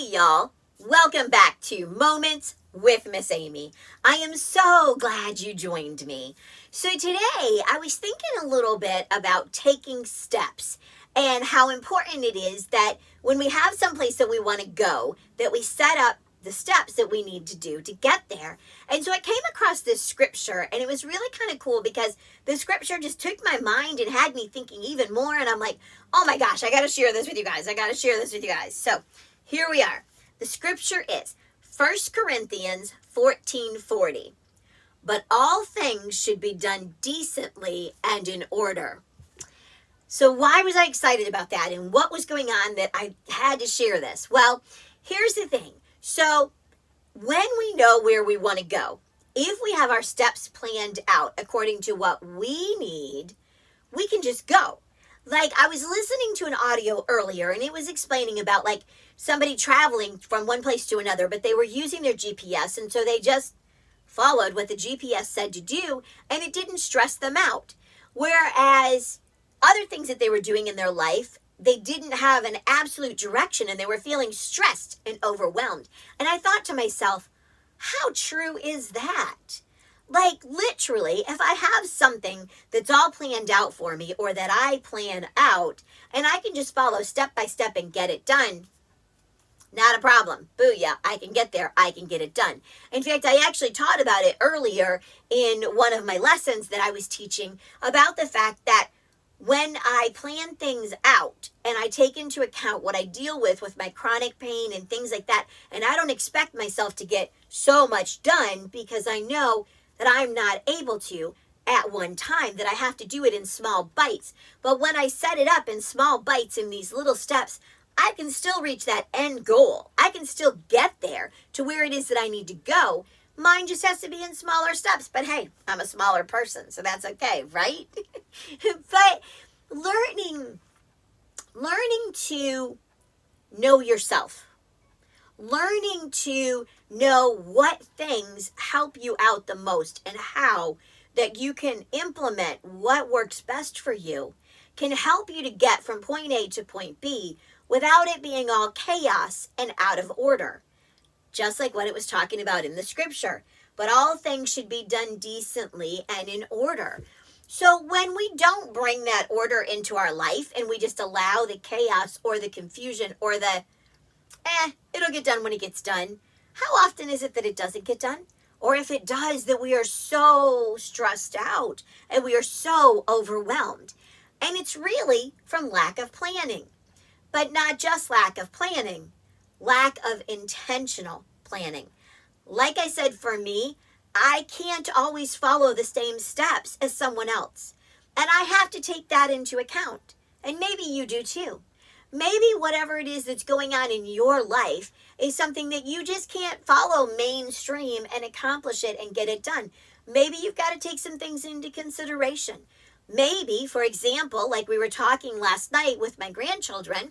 Hey y'all, welcome back to Moments with Miss Amy. I am so glad you joined me. So today I was thinking a little bit about taking steps and how important it is that when we have someplace that we want to go, that we set up the steps that we need to do to get there. And so I came across this scripture and it was really kind of cool because the scripture just took my mind and had me thinking even more. And I'm like, oh my gosh, I got to share this with you guys. So here we are. The scripture is 1 Corinthians 14:40. But all things should be done decently and in order. So why was I excited about that and what was going on that I had to share this? Well, here's the thing. So when we know where we want to go, if we have our steps planned out according to what we need, we can just go. Like I was listening to an audio earlier and it was explaining about like somebody traveling from one place to another, but they were using their GPS and so they just followed what the GPS said to do and it didn't stress them out. Whereas other things that they were doing in their life, they didn't have an absolute direction and they were feeling stressed and overwhelmed. And I thought to myself, how true is that? Like literally, if I have something that's all planned out for me or that I plan out and I can just follow step by step and get it done, not a problem. Booyah, I can get there. I can get it done. In fact, I actually taught about it earlier in one of my lessons that I was teaching about the fact that when I plan things out and I take into account what I deal with my chronic pain and things like that, and I don't expect myself to get so much done because I know that I'm not able to at one time, that I have to do it in small bites. But when I set it up in small bites in these little steps, I can still reach that end goal. I can still get there to where it is that I need to go. Mine just has to be in smaller steps. But hey, I'm a smaller person, so that's okay, right? But learning to know yourself, learning to know what things help you out the most and how that you can implement what works best for you can help you to get from point A to point B without it being all chaos and out of order. Just like what it was talking about in the scripture. But all things should be done decently and in order. So when we don't bring that order into our life and we just allow the chaos or the confusion or the, it'll get done when it gets done. How often is it that it doesn't get done? Or if it does, that we are so stressed out and we are so overwhelmed. And it's really from lack of planning. But not just lack of planning, lack of intentional planning. Like I said, for me, I can't always follow the same steps as someone else. And I have to take that into account. And maybe you do too. Maybe whatever it is that's going on in your life is something that you just can't follow mainstream and accomplish it and get it done. Maybe you've got to take some things into consideration. Maybe, for example, like we were talking last night with my grandchildren,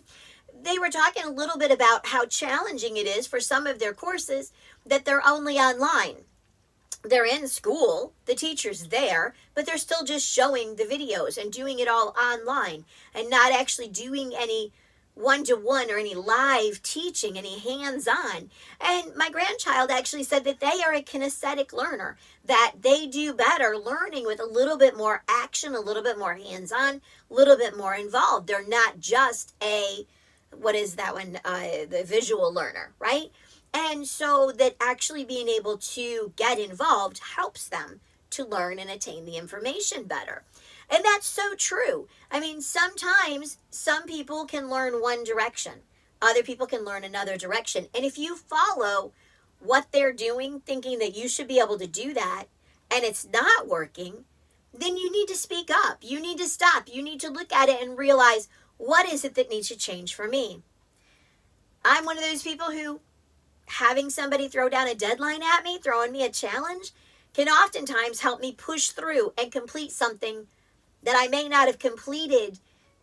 they were talking a little bit about how challenging it is for some of their courses that they're only online. They're in school, the teacher's there, but they're still just showing the videos and doing it all online and not actually doing any one-to-one or any live teaching, any hands-on. And my grandchild actually said that they are a kinesthetic learner, that they do better learning with a little bit more action, a little bit more hands-on, a little bit more involved. They're not just the visual learner, right? And so that actually being able to get involved helps them to learn and attain the information better. And that's so true. I mean, sometimes some people can learn one direction. Other people can learn another direction. And if you follow what they're doing, thinking that you should be able to do that, and it's not working, then you need to speak up. You need to stop. You need to look at it and realize, what is it that needs to change for me? I'm one of those people who, having somebody throw down a deadline at me, throwing me a challenge, can oftentimes help me push through and complete something that I may not have completed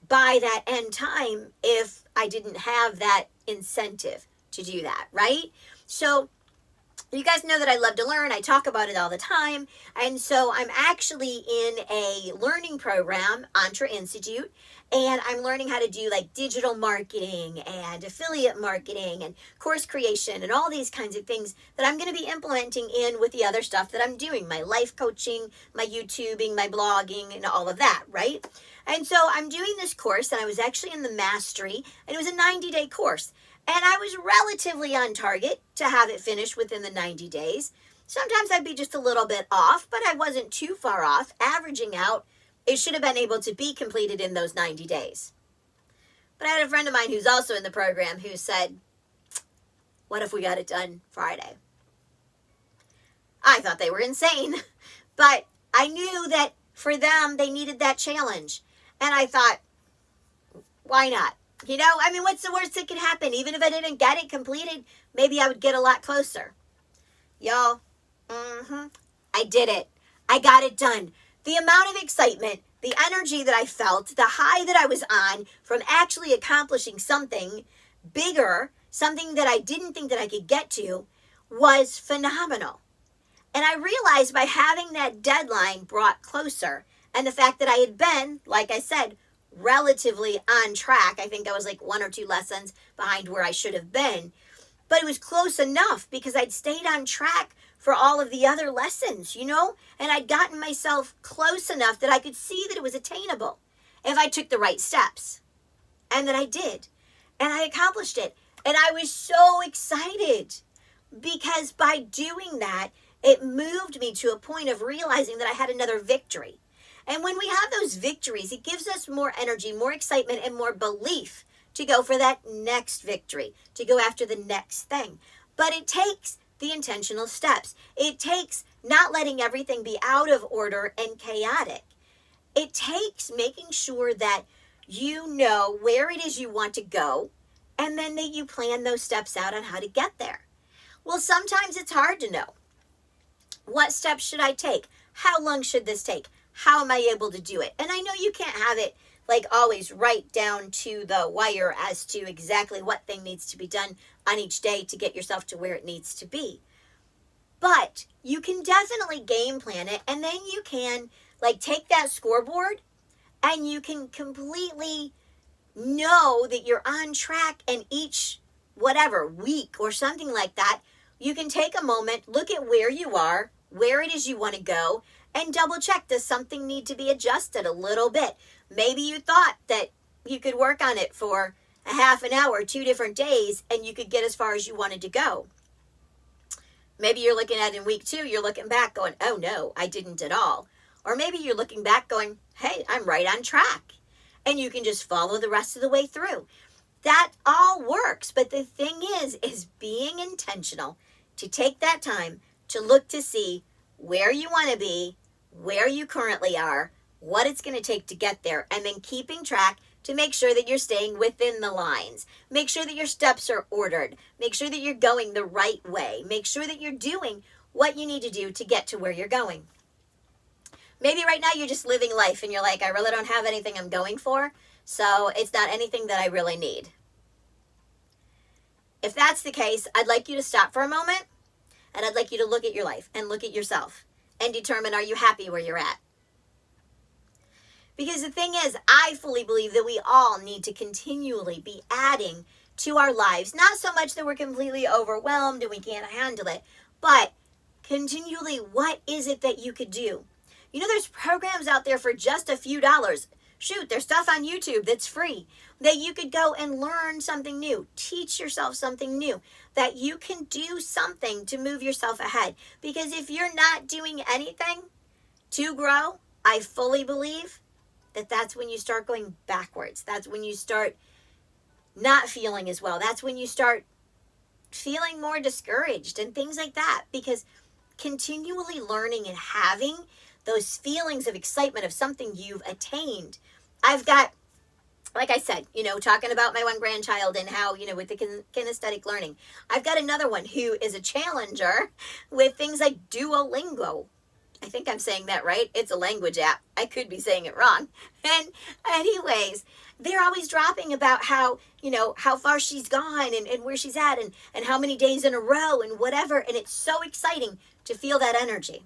by that end time if I didn't have that incentive to do that, right? So You guys know that I love to learn. I talk about it all the time. And so I'm actually in a learning program, Entre Institute, and I'm learning how to do like digital marketing and affiliate marketing and course creation and all these kinds of things that I'm going to be implementing in with the other stuff that I'm doing, my life coaching, my YouTubing, my blogging, and all of that, right? And so I'm doing this course, and I was actually in the mastery, and it was a 90-day course. And I was relatively on target to have it finished within the 90 days. Sometimes I'd be just a little bit off, but I wasn't too far off. Averaging out, it should have been able to be completed in those 90 days. But I had a friend of mine who's also in the program who said, what if we got it done Friday? I thought they were insane, but I knew that for them, they needed that challenge. And I thought, why not? You know, I mean, what's the worst that could happen? Even if I didn't get it completed, maybe I would get a lot closer. Y'all, I did it. I got it done. The amount of excitement, the energy that I felt, the high that I was on from actually accomplishing something bigger, something that I didn't think that I could get to, was phenomenal. And I realized by having that deadline brought closer, and the fact that I had been, like I said, relatively on track. I think I was like 1 or 2 lessons behind where I should have been. But it was close enough because I'd stayed on track for all of the other lessons, you know? And I'd gotten myself close enough that I could see that it was attainable if I took the right steps. And that I did. And I accomplished it. And I was so excited because by doing that, it moved me to a point of realizing that I had another victory. And when we have those victories, it gives us more energy, more excitement, and more belief to go for that next victory, to go after the next thing. But it takes the intentional steps. It takes not letting everything be out of order and chaotic. It takes making sure that you know where it is you want to go, and then that you plan those steps out on how to get there. Well, sometimes it's hard to know. What steps should I take? How long should this take? How am I able to do it? And I know you can't have it like always right down to the wire as to exactly what thing needs to be done on each day to get yourself to where it needs to be. But you can definitely game plan it, and then you can like take that scoreboard and you can completely know that you're on track, and each whatever week or something like that, you can take a moment, look at where you are, where it is you want to go, and double check, does something need to be adjusted a little bit? Maybe you thought that you could work on it for a half an hour, 2 different days, and you could get as far as you wanted to go. Maybe you're looking at in week 2, you're looking back going, oh no, I didn't at all. Or maybe you're looking back going, hey, I'm right on track. And you can just follow the rest of the way through. That all works. But the thing is being intentional to take that time to look to see where you want to be, where you currently are, what it's going to take to get there, and then keeping track to make sure that you're staying within the lines. Make sure that your steps are ordered. Make sure that you're going the right way. Make sure that you're doing what you need to do to get to where you're going. Maybe right now you're just living life and you're like, I really don't have anything I'm going for, so it's not anything that I really need. If that's the case, I'd like you to stop for a moment, and I'd like you to look at your life and look at yourself and determine, are you happy where you're at? Because the thing is, I fully believe that we all need to continually be adding to our lives. Not so much that we're completely overwhelmed and we can't handle it, but continually, what is it that you could do? You know, there's programs out there for just a few dollars. Shoot, there's stuff on YouTube that's free that you could go and learn something new, teach yourself something new, that you can do something to move yourself ahead. Because if you're not doing anything to grow, I fully believe that that's when you start going backwards. That's when you start not feeling as well. That's when you start feeling more discouraged and things like that. Because continually learning and having those feelings of excitement of something you've attained. I've got, like I said, you know, talking about my one grandchild and how, you know, with the kinesthetic learning, I've got another one who is a challenger with things like Duolingo. I think I'm saying that right. It's a language app. I could be saying it wrong. And anyways, they're always dropping about how, how far she's gone and where she's at and how many days in a row and whatever. And it's so exciting to feel that energy.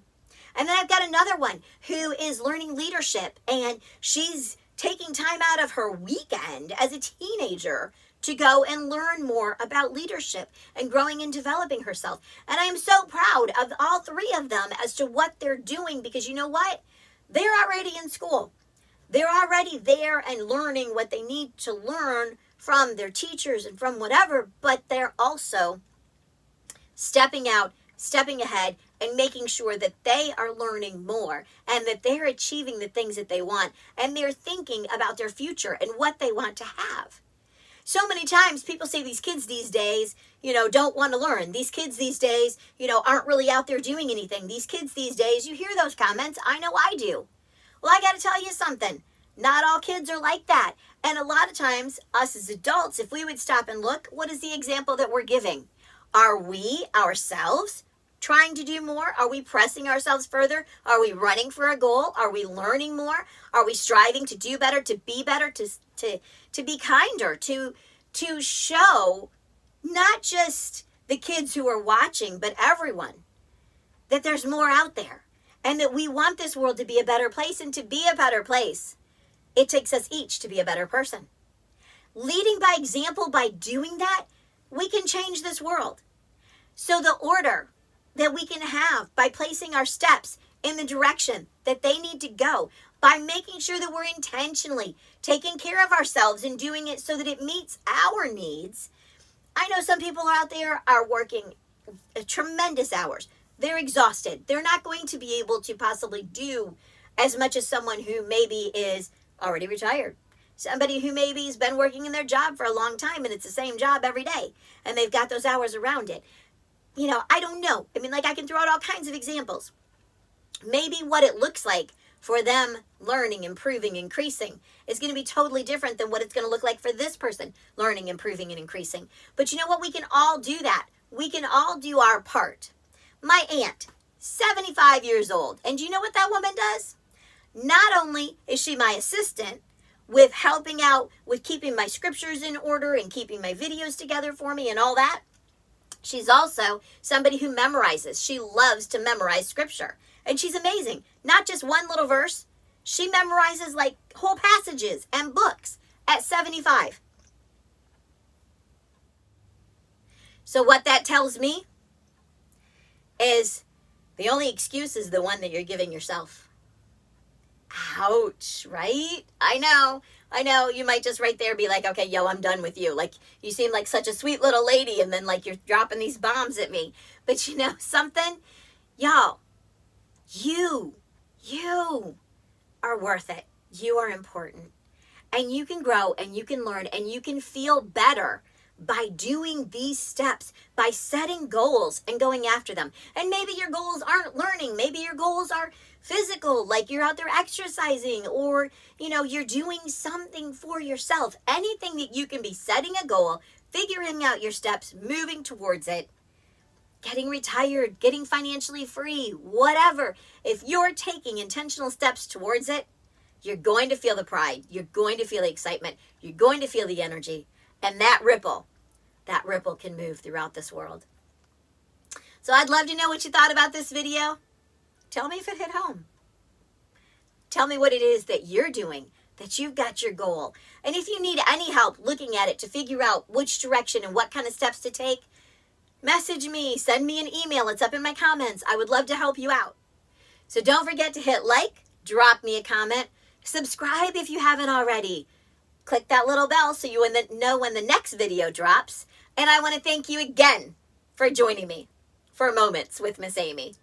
And then I've got another one who is learning leadership, and she's taking time out of her weekend as a teenager to go and learn more about leadership and growing and developing herself. And I am so proud of all three of them as to what they're doing, because you know what? They're already in school. They're already there and learning what they need to learn from their teachers and from whatever, but they're also stepping out, stepping ahead, and making sure that they are learning more and that they're achieving the things that they want, and they're thinking about their future and what they want to have. So many times people say these kids these days, don't want to learn. These kids these days, aren't really out there doing anything. These kids these days, you hear those comments. I know I do. Well, I got to tell you something. Not all kids are like that. And a lot of times, us as adults, if we would stop and look, what is the example that we're giving? Are we ourselves trying to do more? Are we pressing ourselves further? Are we running for a goal? Are we learning more? Are we striving to do better, to be better, to be kinder, to show not just the kids who are watching, but everyone, that there's more out there and that we want this world to be a better place? And to be a better place, it takes us each to be a better person. Leading by example, by doing that, we can change this world. So the order that we can have by placing our steps in the direction that they need to go, by making sure that we're intentionally taking care of ourselves and doing it so that it meets our needs. I know some people out there are working tremendous hours. They're exhausted. They're not going to be able to possibly do as much as someone who maybe is already retired. Somebody who maybe has been working in their job for a long time and it's the same job every day and they've got those hours around it. I don't know. I can throw out all kinds of examples. Maybe what it looks like for them learning, improving, increasing is going to be totally different than what it's going to look like for this person learning, improving, and increasing. But you know what? We can all do that. We can all do our part. My aunt, 75 years old. And do you know what that woman does? Not only is she my assistant with helping out with keeping my scriptures in order and keeping my videos together for me and all that, she's also somebody who memorizes. She loves to memorize scripture. And she's amazing. Not just one little verse. She memorizes like whole passages and books at 75. So what that tells me is the only excuse is the one that you're giving yourself. Ouch, right? I know. You might just right there be like, okay, I'm done with you. Like, you seem like such a sweet little lady, and then like you're dropping these bombs at me. But you know something? Y'all, you are worth it. You are important. And you can grow and you can learn and you can feel better by doing these steps, by setting goals and going after them. And maybe your goals aren't learning. Maybe your goals are physical, like you're out there exercising, or, you're doing something for yourself. Anything that you can be setting a goal, figuring out your steps, moving towards it, getting retired, getting financially free, whatever. If you're taking intentional steps towards it, you're going to feel the pride. You're going to feel the excitement. You're going to feel the energy. And that ripple can move throughout this world. So I'd love to know what you thought about this video. Tell me if it hit home. Tell me what it is that you're doing, that you've got your goal. And if you need any help looking at it to figure out which direction and what kind of steps to take, message me, send me an email. It's up in my comments. I would love to help you out. So don't forget to hit like, drop me a comment, subscribe if you haven't already. Click that little bell so you know when the next video drops. And I want to thank you again for joining me for Moments with Miss Amy.